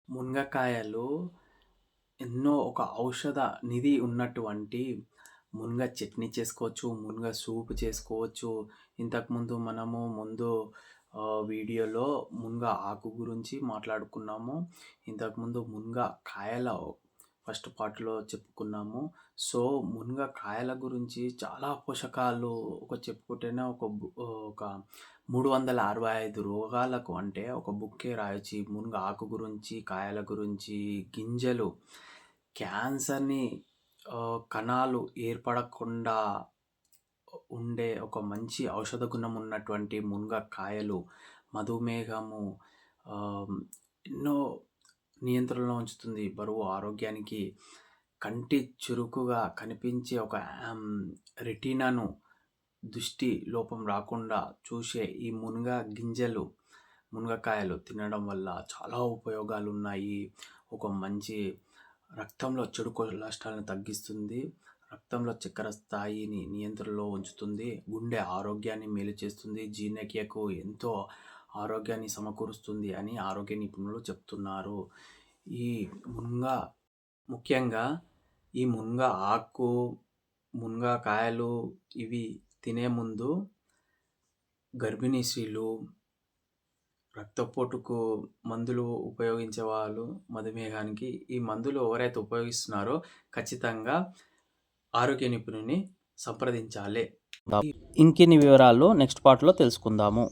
మునగకాయలు ఎన్నో ఒక ఔషధ నిధి ఉన్నటువంటి మునగ చట్నీ చేసుకోవచ్చు, మునగ సూప్ చేసుకోవచ్చు. ఇంతకుముందు మనము వీడియోలో మునగ ఆకు గురించి మాట్లాడుకున్నాము. ఇంతకుముందు మునగ కాయల ఫస్ట్ పార్ట్‌లో చెప్పుకున్నాము. సో, మునగ కాయల గురించి చాలా పోషకాలు చెప్పుకుంటేనే ఒక 365 రోగాలకు అంటే ఒక బుక్కే రాయొచ్చు. ఈ మునగ ఆకు గురించి, కాయల గురించి, గింజలు క్యాన్సర్‌ని కణాలు ఏర్పడకుండా ఉండే ఒక మంచి ఔషధ గుణం ఉన్నటువంటి మునగకాయలు మధుమేహము ఎన్నో నియంత్రణలో ఉంచుతుంది. బరువు ఆరోగ్యానికి కంటి చురుకుగా కనిపించే ఒక రెటీనాను దృష్టి లోపం రాకుండా చూసే ఈ గింజలు, మునగకాయలు తినడం వల్ల చాలా ఉపయోగాలున్నాయి. ఒక మంచి రక్తంలో చెడు కొలెస్ట్రాల్‌ని తగ్గిస్తుంది. రక్తంలో చక్కెర స్థాయిని నియంత్రణలో ఉంచుతుంది. గుండె ఆరోగ్యాన్ని మేలు చేస్తుంది. జీర్ణక్రియకు ఎంతో ఆరోగ్యాన్ని సమకూరుస్తుంది అని ఆరోగ్య నిపుణులు చెప్తున్నారు. ఈ ముఖ్యంగా ఈ మునగ ఆకు, మునగకాయలు ఇవి తినే ముందు గర్భిణీ స్త్రీలు, రక్తపోటుకు మందులు ఉపయోగించే వాళ్ళు, మధుమేహానికి ఈ మందులు ఎవరైతే ఉపయోగిస్తున్నారో ఖచ్చితంగా ఆరోగ్య నిపుణుని సంప్రదించాలి. ఇంకిన్ని వివరాలు నెక్స్ట్ పార్ట్‌లో తెలుసుకుందాము.